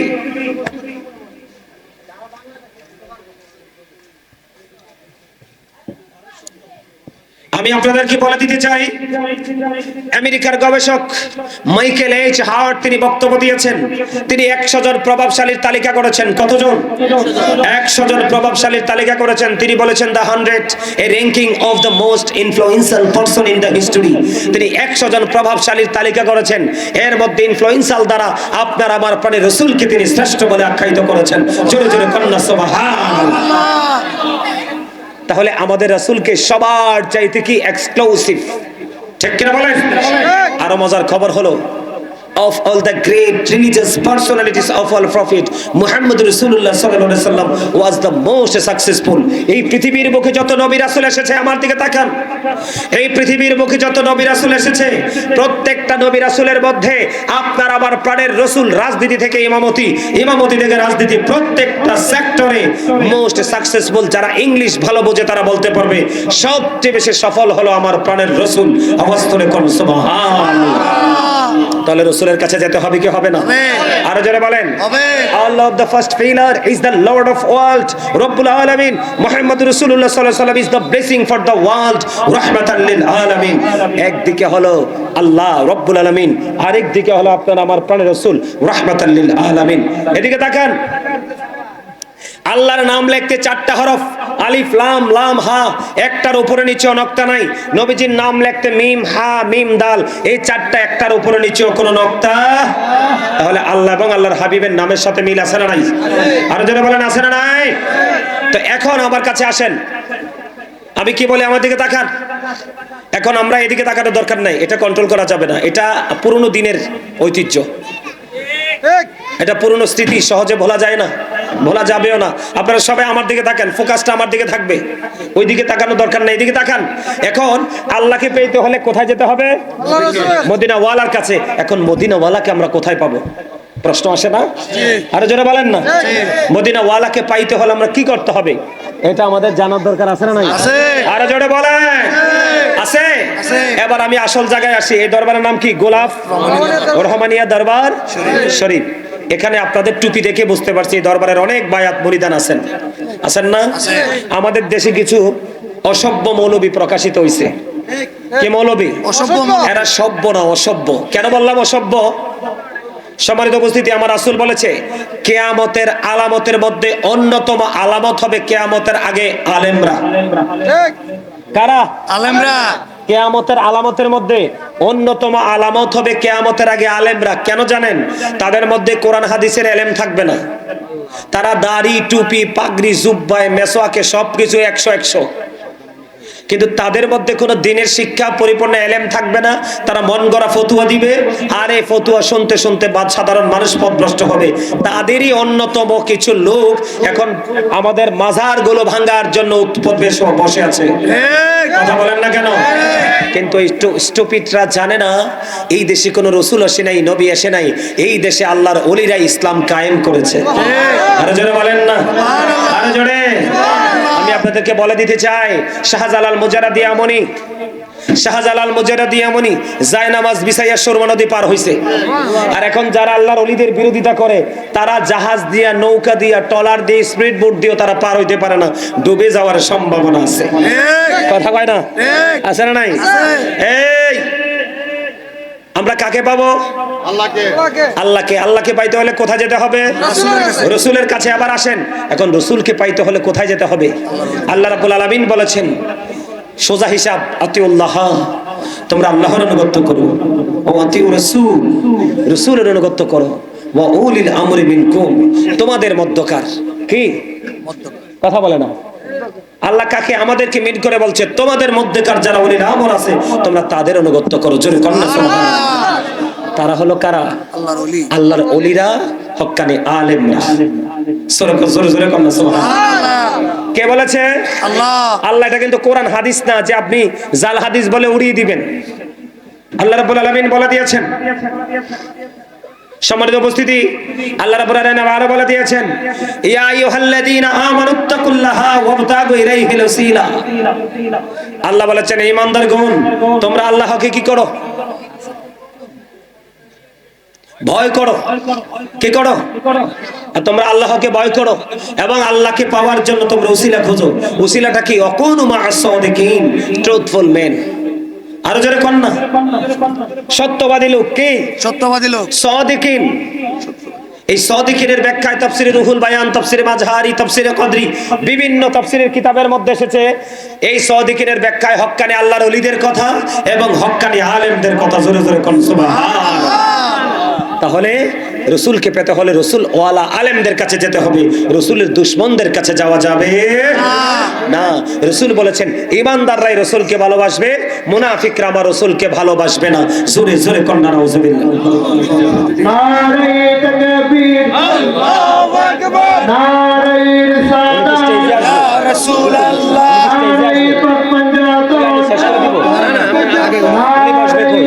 আমি আপনাদেরকে বলে দিতে চাই, আমেরিকার গবেষক মাইকেল এইচ হার্ট তিনি বক্তব্য দিয়েছেন। তিনি 100 জন প্রভাবশালীর তালিকা করেছেন। কতজন? 100 জন প্রভাবশালীর তালিকা করেছেন। তিনি বলেছেন the 100 A ranking of the most influential person in the history. তিনি 100 জন প্রভাবশালীর তালিকা করেছেন, এর মধ্যে ইনফ্লুয়েন্সিয়াল দ্বারা আপনার আমার প্রাণের রাসূলকে তিনি শ্রেষ্ঠ বলে আখ্যায়িত করেছেন। জোরে জোরে কন্না সুবহানাল্লাহ। তাহলে আমাদের রাসূলকে সবার চাইতে কি এক্সক্লুসিভ, ঠিক কিনা বলেন? আরো মজার খবর হলো, of all the great religious personalities of all prophet, Muhammad Rasulullah sallallahu alaihi wasallam was the most successful. এই পৃথিবীর বুকে যত নবী রাসূল এসেছে, আমার দিকে তাকান, এই পৃথিবীর বুকে যত নবী রাসূল এসেছে, প্রত্যেকটা নবী রাসূলের মধ্যে আপনার আমার প্রাণের রাসূল রাজনীতি থেকে ইমামতি থেকে রাজনীতি, প্রত্যেকটা সেক্টরে মোস্ট সাকসেসফুল। যারা ইংলিশ ভালো বোঝে তারা বলতে পারবে সবচেয়ে বেশি সফল হলো আমার প্রাণের রাসূল। আওয়াজ করে কোন সুবহানাল্লাহ। তাহলে রাসূলের কাছে যেতে হবে কি হবে না? আরো জোরে বলেন। Allah of the first pillar is the Lord of world, Rabbul Alamin. Muhammad Rasulullah sallallahu alaihi wasallam is the blessing for the world, rahmatan lil alamin. একদিকে হলো আল্লাহ রব্বুল আলামিন, আরেক দিকে হলো আপনার আমার প্রাণের রাসূল রাহমাতাল লিল আলামিন। এদিকে তাকান, আল্লাহর নাম লিখতে 4টা হরফ, আলিফ লাম লাম হা, একটার উপরে নিচে নক্তা নাই। নবীজির নাম লিখতে মিম হা মিম দাল, এই 4টা একটার উপরে নিচে কোনো নক্তা। তাহলে আল্লাহ এবং আল্লাহর হাবিবের নামের সাথে মিল আছে না নাই? আর যারা বলেন আছে না নাই? তো এখন আমার কাছে আসেন, আমি কি বলি আমার দিকে তাকান। এখন আমরা এদিকে তাকানোর দরকার নাই, এটা কন্ট্রোল করা যাবে না, এটা পুরনো দিনের ঐতিহ্য, এটা পুরনো স্মৃতি, সহজে ভোলা যায় না, ভোলা যাবেও না। আপনারা সবাই আমার দিকে তাকান, ফোকাসটা আমার দিকে থাকবে, ওই দিকে তাকানোর দরকার নাই, এদিকে তাকান। এখন আল্লাহকে পেতে হলে কোথায় যেতে হবে? মদিনা ওয়ালার কাছে। এখন মদিনা ওয়ালাকে আমরা কোথায় পাবো? প্রশ্ন আসে না? আরে জোরে বলেন না। মদিনা ওয়ালাকে পাইতে হলে আমরা কি করতে হবে? এটা আমাদের জানার দরকার আছে না নাই? আরে জোরে বলেন। আছে। এবার আমি আসল জায়গায় আসি। এই দরবারের নাম কি? গোলাপ রহমানিয়া দরবার শরীফ। এখানে আপনাদের টুপি দেখে বুঝতে পারছি এই দরবারের অনেক বায়াত মুরিদান আছেন, আছেন না? আমাদের দেশে কিছু অসভ্য মৌলবী প্রকাশিত হইছে। কে মৌলবী? এরা সভ্য না, অসভ্য। কেন বললাম অসভ্য? সম্মানিত উপস্থিতি, আমার রাসূল বলেছে কিয়ামতের আলামতের মধ্যে অন্যতম আলামত হবে কিয়ামতের আগে আলেমরা। কারা? আলেমরা। কিয়ামতের আলামতের মধ্যে অন্যতম আলামত হবে কিয়ামতের আগে আলেমরা। কেন জানেন? তাদের মধ্যে কোরআন হাদিসের ইলম থাকবে না, তারা দাড়ি টুপি পাগড়ি জুব্বায় মেসওয়াকে সবকিছু 100 কিন্তু তাদের মধ্যে কোনো দিনের শিক্ষা পরিপূর্ণ ইলম থাকবে না। তারা মন গড়া ফতুয়া দিবে, আর এই ফতুয়া শুনতে শুনতে সাধারণ মানুষ পথভ্রষ্ট হবে। তাদেরই অন্যতম কিছু লোক এখন আমাদের মাজারগুলো ভাঙার জন্য উৎপত্তি বসে আছে। কথা বলেন না কেন? কিন্তু এই স্টুপিডরা জানে না এই দেশে কোনো রাসূল আসে নাই, নবী আসে নাই, এই দেশে আল্লাহর ওলিরা ইসলাম কায়েম করেছে। আরে জোরে বলেন না, আরে জোরে। আমি আপনাদেরকে বলে দিতে চাই, শাহজালাল মুজাররদি আমনি, শাহজালাল মুজাররদি আমনি জায়নামাজ বিছাইয়া সুরমা নদী পার হইছে। আর এখন যারা আল্লাহর ওলিদের বিরোধিতা করে তারা জাহাজ দিয়া, নৌকা দিয়া, ট্রলার দিয়ে, স্পিড বোট দিয়ে তারা পার হইতে পারে না, ডুবে যাওয়ার সম্ভাবনা আছে। কথা কয় না? আছে না নাই? এই আমরা কাকে পাবো? আল্লাহকে। আল্লাহকে পাইতে হলে কোথায় যেতে হবে? রাসূলের কাছে। আবার আসেন, এখন রাসূলকে পাইতে হলে কোথায় যেতে হবে? আল্লাহ রাব্বুল আলামিন বলেছেন সোজা হিসাব, আতিউল্লাহ, তোমরা আল্লাহর অনুগত করো, ও আতিউর রাসূল, রাসূলের অনুগত করো, ওয়া উলিল আমরি মিনকুম, তোমাদের মধ্যকার কি কথা বলে না? আল্লাহ কাকে? আমাদেরকে মিট করে বলছে তোমাদের মধ্যকার যারা উলিল আমর আছে তোমরা তাদের অনুগত করো। জোরে কন্যা সুবহানাল্লাহ। তারা হলো কারা? আল্লাহর ওলি। আল্লাহর ওলিরা হক্কানি আলেমরা। জোরে জোরে কন্যা সুবহানাল্লাহ। কে বলেছে? আল্লাহ। আল্লাহ। এটা কিন্তু কোরআন হাদিস না যে আপনি জাল হাদিস বলে উড়িয়ে দিবেন। আল্লাহ রাব্বুল আলামিন বলে দিয়েছেন। সম্মানিত উপস্থিতি, আল্লাহ রাব্বুল আলামিন আরো বলে দিয়েছেন ইয়া আইয়ুহাল্লাযীনা আমানুত্তাকুল্লাহা ওয়াবতাগু ইলাইহিল ওসিলা। আল্লাহ বলেছেন ঈমানদারগণ তোমরা আল্লাহকে কি করো? ভয় করো। কি করো? আর তোমরা আল্লাহকে ভয় করো এবং আল্লাহকে পাওয়ার জন্য তোমরা ওসিলা খোঁজো। ওসিলাটা কি? অকুনু মা'আস সাদিকিন, ট্রুথফুল মেন। আরো জোরে কোন না? সত্যবাদী লোক। কি সত্যবাদী লোক? সাদিকিন। এই সাদিকিনের ব্যাখ্যায় তাফসীরে রুহুল বায়ান, তাফসীরে মাযহারি, তাফসীরে কদরি, বিভিন্ন তাফসীরের কিতাবের মধ্যে এসেছে এই সাদিকিনের ব্যাখ্যায় হক্কানি আল্লাহর ওলিদের কথা এবং হক্কানি আলেমদের কথা। জোরে জোরে কোন সুবহানাল্লাহ। তাহলে রসুলকে পেতে হলে রসুল ওয়ালা আলেমদের কাছে যেতে হবে, রসুলের দুশমনদের কাছে যাওয়া যাবে না। রসুল বলেছেন ঈমানদাররাই রসুলকে ভালোবাসবে, মুনাফিকরা আমার রসুলকে ভালোবাসবে না। জোরে জোরে কন্যা নাউজুবিল্লাহ। নারে তাকবীর, আল্লাহু আকবার, নারে রিসালাত, ইয়া রাসূলুল্লাহ, নারে পাঞ্জাত, শেষ করে দিব। আগে উনি বসবে কই?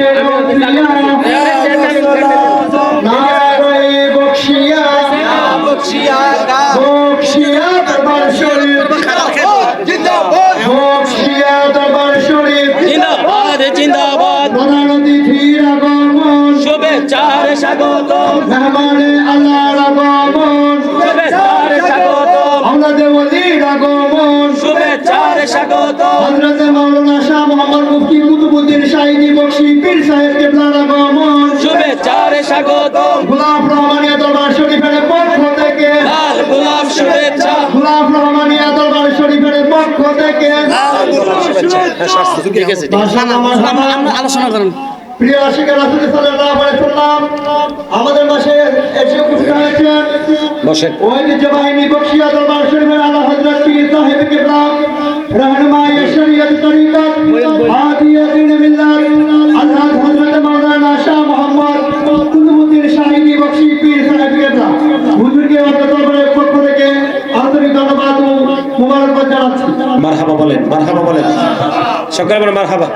শুভেচ্ছার স্বাগতম, মেহমানে আল্লাহর আগমন, শুভেচ্ছার স্বাগতম, আমাদের ওলির আগমন, শুভেচ্ছার স্বাগতম, হযরত মাওলানা শাহ মোহাম্মদ মুফতি কুতুবউদ্দিন শাহী বখশী পীর সাহেব কিবলার আগমন, শুভেচ্ছার স্বাগতম, গোলাপ রহমানিয়া দরবার শরীফের পক্ষ থেকে, লাল গোলাপ শুভেচ্ছা, গোলাপ রহমানিয়া দরবার শরীফের পক্ষ থেকে আলোচনা করেন। প্রিয় আশিক রাসূল সাল্লাল্লাহু আলাইহি ওয়াসাল্লাম আমাদের মাঝে এসে উপস্থিত হয়েছেন বসেন। ঐতিহ্যবাহী বখশিয়া দরবার শরীফের আলা হযরত পীর সাহেব কিবলা रहनुमाई शरीयत तरीक़त हादिया दीन मिल्लत अल्लाह हज़रत मौलाना शाह मोहम्मद कुतुबुद्दीन शाही बख्शी पीर साहब किबला हुजूर के দরবারের পক্ষ থেকে আন্তরিক ধন্যবাদ ও মোবারকবাদ জানাচ্ছি। মারহাবা বলেন, মারহাবা বলেন, সকলে বলেন মারহাবা।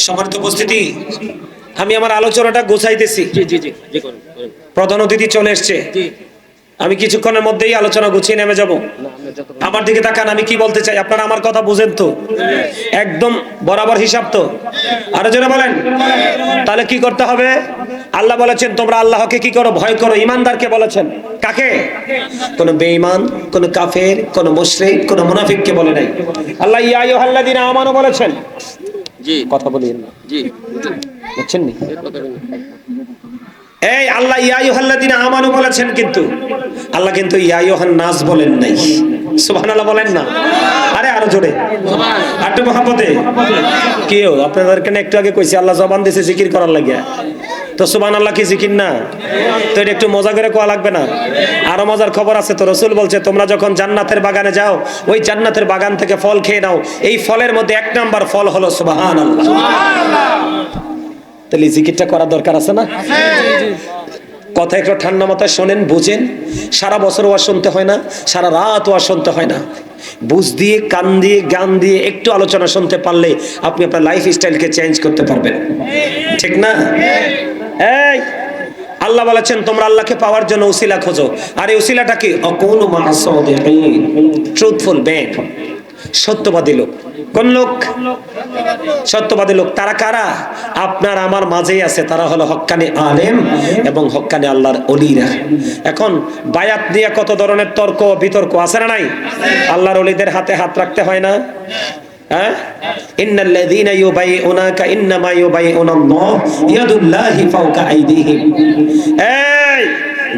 সম্মানিত উপস্থিতি, আমি আমার আলোচনাটা গোছাইতেছি। প্রধান অতিথি চলে এসছে, আমি কিছুক্ষণের মধ্যেই আলোচনা গুছিয়ে নেমে যাব। আমার দিকে তাকান, আমি কি বলতে চাই আপনারা আমার কথা বুঝেন তো? একদম বরাবর হিসাব তো? আরো জোরে বলেন। তাহলে কি করতে হবে? আল্লাহ বলেছেন তোমরা আল্লাহকে কি করো? ভয় করো। ইমানদারকে বলেছেন, কাকে? কোন বেঈমান, কোন কাফের, কোন মুশরিক, কোন মুনাফিককে বলে নাই। আল্লাহ ইয়া আইয়ুহাল্লাযীনা আমানু বলেছেন। জি, কথা বলিয়েন না। জি, বুঝছেন নি? এই আল্লাহ ইয়া আইয়ুহাল্লাযীনা আমানু বলেছেন, কিন্তু আল্লাহ কিন্তু ইয়া আইয়ুহান নাস বলেন নাই। সুবহানাল্লাহ বলেন না? আরে আরো জোরে, আটটু মহব্বতে। কেউ আপনাদেরকে একটু আগে কইছি আল্লাহ জবান দিয়েছে জিকির করার লাগিয়া, তো সুবহানাল্লাহ কি জিকির না? তো এটা একটু মজা করে কোয়া লাগবে না? আরো মজার খবর আছে তো। রাসূল বলছে তোমরা যখন জান্নাতের বাগানে যাও, ওই জান্নাতের বাগান থেকে ফল খেয়ে নাও। এই ফলের মধ্যে এক নাম্বার ফল হলো সুবহানাল্লাহ। তাহলে জিকিরটা করার দরকার আছে না? কথা একটু ঠান্ডা মাথায় শোনেন, বুঝেন। সারা বছর ওয়াজ শুনতে হয় না, সারা রাত ওয়াজ শুনতে হয় না। বুঝ দিয়ে, কান দিয়ে, গান দিয়ে একটু আলোচনা শুনতে পারলে আপনি আপনার লাইফ স্টাইলকে চেঞ্জ করতে পারবেন, ঠিক না? এই আল্লাহ বলেছেন তোমরা আল্লাহকে পাওয়ার জন্য উসিলা খোঁজো। আর এই উসিলাটা কি? আকুনু মা'আস সাদিকিন, ট্রুথফুল ম্যান, সত্যবাদী লোক। কোন লোক? সত্যবাদী লোক। তারা কারা? আপনার আমার মাঝেই আছে। তারা হলো হক্কানি আলেম এবং হক্কানি আল্লাহর ওলিরা। এখন বায়াত নিয়ে কত ধরনের তর্ক বিতর্ক আছে না নাই? আল্লাহর ওলিদের হাতে হাত রাখতে হয় না? হ্যাঁ, ইন্নাল্লাযীনা ইউবাইউনাকা ইন্নামা ইউবাইউনাল্লাহ ইয়াদুল্লাহি ফাওকা আইদিহিম। এই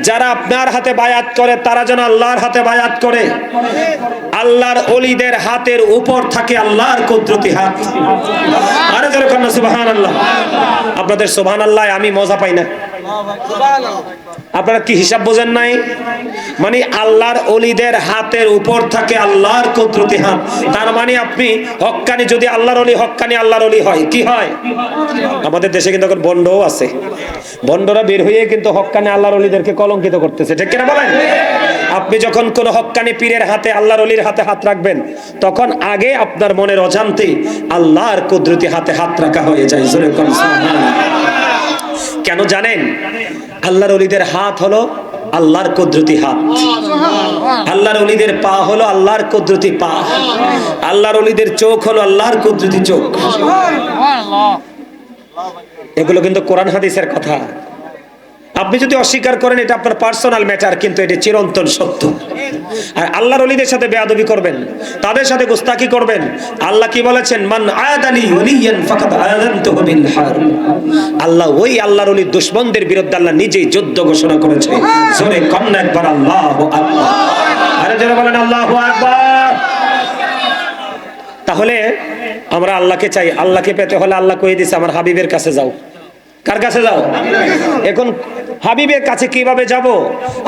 যারা আপনার হাতে বায়াত করে তারা যেন আল্লাহর হাতে বায়াত করে। আল্লাহর ওলিদের হাতের উপর থাকে আল্লাহর কুদরতি হাত। আরে যারা কন্যা সুবহানাল্লাহ। আপনাদের সুবহানাল্লাহ আমি মজা পাই না। আপনারা কি হিসাব বোঝেন নাই? মানে আল্লাহর ওলিদের হাতের উপর থাকে আল্লাহর কুদরতি হাত। তার মানে আপনি হক্কানি, যদি আল্লাহর ওলি হক্কানি আল্লাহর ওলি হয়, কি হয়? আমাদের দেশে কিন্তু এখন বন্ডও আছে। বন্ডরা বের হয়ে কিন্তু হক্কানি আল্লাহর ওলিদেরকে কলঙ্কিত করতেছে, ঠিক কিনা বলেন? আপনি যখন কোন হক্কানি পীরের হাতে, আল্লাহর ওলির হাতে হাত রাখবেন, তখন আগে আপনার মনের অজান্তে আল্লাহর কুদরতি হাতে হাত রাখা হয়ে যায়। জোরে বলেন সুবহানাল্লাহ। কেন জানেন? আল্লাহর ওলিদের হাত হলো আল্লাহর কুদরতি হাত। আল্লাহর ওলিদের পা হলো আল্লাহর কুদরতি পা। আল্লাহর ওলিদের চোখ হলো আল্লাহর কুদরতি চোখ। এগুলো কিন্তু কোরআন হাদিসের কথা। আপনি যদি অস্বীকার করেন এটা আপনার পার্সোনাল ম্যাটার, কিন্তু এটা চিরন্তন সত্য। আর আল্লাহর ওলিদের সাথে বেয়াদবি করবেন, তাদের সাথে গোস্তাকি করবেন। আল্লাহ কি বলেছেন? মান আদালি ওলিয়ান ফাকাদ আযানতুহু বিল হারব। আল্লাহ ওই আল্লাহর ওলির দুশমনদের বিরুদ্ধে আল্লাহ নিজেই যুদ্ধ ঘোষণা করেছে। জোরে কন্যা একবার আল্লাহু আকবার। আরে জোরে বলেন আল্লাহু আকবার। তাহলে আমরা আল্লাহকে চাই। আল্লাহকে পেতে হলে আল্লাহ কয়ে দিয়েছে আমার হাবিবের কাছে যাও। কার কাছে যাও? এখন হাবিবের কাছে কিভাবে যাব?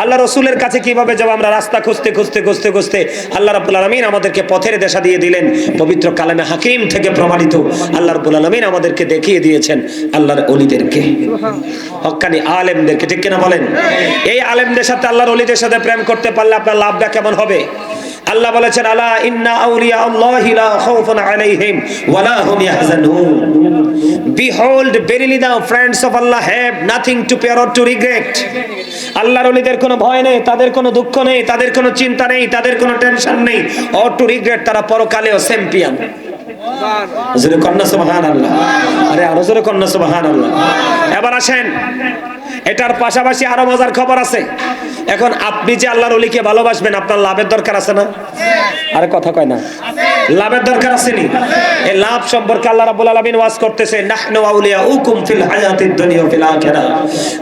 আল্লাহ রসুলের কাছে কিভাবে যাব? আমরা রাস্তা খুঁজতে খুঁজতে খুঁজতে খুঁজতে আল্লাহ রাব্বুল আলামিন আমাদেরকে পথের দিশা দিয়ে দিলেন। পবিত্র কালামে হাকিম থেকে প্রমাণিত আল্লাহ রাব্বুল আলামিন আমাদেরকে দেখিয়ে দিয়েছেন আল্লাহর ওলিদেরকে, হক্কানি আলেমদেরকে, ঠিক কিনা বলেন? এই আলেমদের সাথে আল্লাহর ওলিদের সাথে প্রেম করতে পারলে আপনার লাভটা কেমন হবে? আল্লাহ বলেছেন আলা ইন্না আউলিয়া আল্লাহি লা খাউফুন আলাইহিম ওয়া লা হুম ইয়াহজানুন। Behold, verily the friends of Allah have nothing to fear or to regret. আল্লাহর ওলিদের কোনো ভয় নেই, তাদের কোনো দুঃখ নেই, তাদের কোনো চিন্তা নেই, তাদের কোনো টেনশন নেই, or to regret। তারা পরকালেও চ্যাম্পিয়ন। জোরে কন্না সুবহানাল্লাহ। আরে আরো জোরে কন্না সুবহানাল্লাহ। এবার আসেন, এটার পাশাপাশি আরো মজার খবর আছে। এখন আপনি যে আল্লাহর ওলিকে ভালোবাসবেন, আপনার লাভের দরকার আছে না? আরে কথা কয় না, লাভের দরকার আছে নি? এই লাভ সম্পর্কে আল্লাহ রাব্বুল আলামিন ওয়াজ করতেছে, নাহনু আউলিয়াউকুম ফিল হায়াতিদ দুনিয়া ওয়া ফিল আখিরাহ।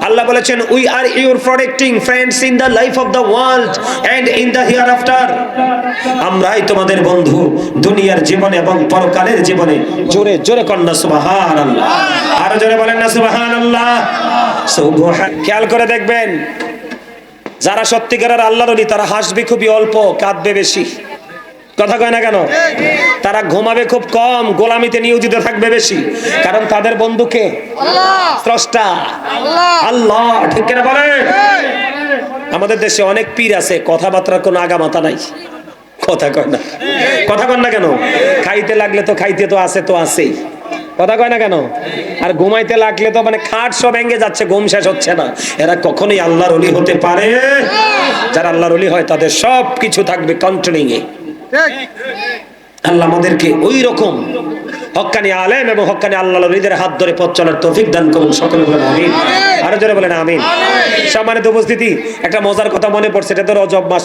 আল্লাহ বলেছেন, we are your protecting friends in the life of the world and in the hereafter. আমরাই তোমাদের বন্ধু দুনিয়ার জীবনে এবং পরকালের জীবনে। জোরে জোরে কন্না সুবহানাল্লাহ। আরো জোরে বলেন না সুবহানাল্লাহ। সুবহান। খেয়াল করে দেখবেন, যারা সত্যিকারের আল্লাহর ওলি তারা হাসবে খুবই অল্প, কাঁদবে বেশি। কথা কয় না কেন? তারা ঘুমাবে খুব কম, গোলামিতে নিয়োজিত থাকবে বেশি। কারণ তাদের বন্ধুকে স্রষ্টা আল্লাহ। ঠিক কিনা বলেন? আমাদের দেশে অনেক পীর আছে, কথাবার্তার কোনো আগামাতা নাই। কথা কয় না, কথা কয় না কেন? খাইতে লাগলে তো খাইতে তো আছে, তো আছেই। কথা কয় না কেন? আর ঘুমাইতে লাগলে তো মানে খাট সব ভেঙে যাচ্ছে, ঘুম শেষ হচ্ছে না। এরা কখনোই আল্লাহর ওলি হতে পারে? যারা আল্লাহর ওলি হয় তাদের সব কিছু থাকবে কন্ট্রোলিং এ। আল্লাহ আমাদেরকে ওই রকম হক্কানি আলেম এবং হক্কানি আল্লাহর ওলিদের হাত ধরে পথ চলার তৌফিক দান করুন। সকলে বলেন আমিন। আরো জোরে বলেন আমিন। সম্মানিত উপস্থিতি, একটা মজার কথা মনে পড়ছে। এটা তো রজব মাস।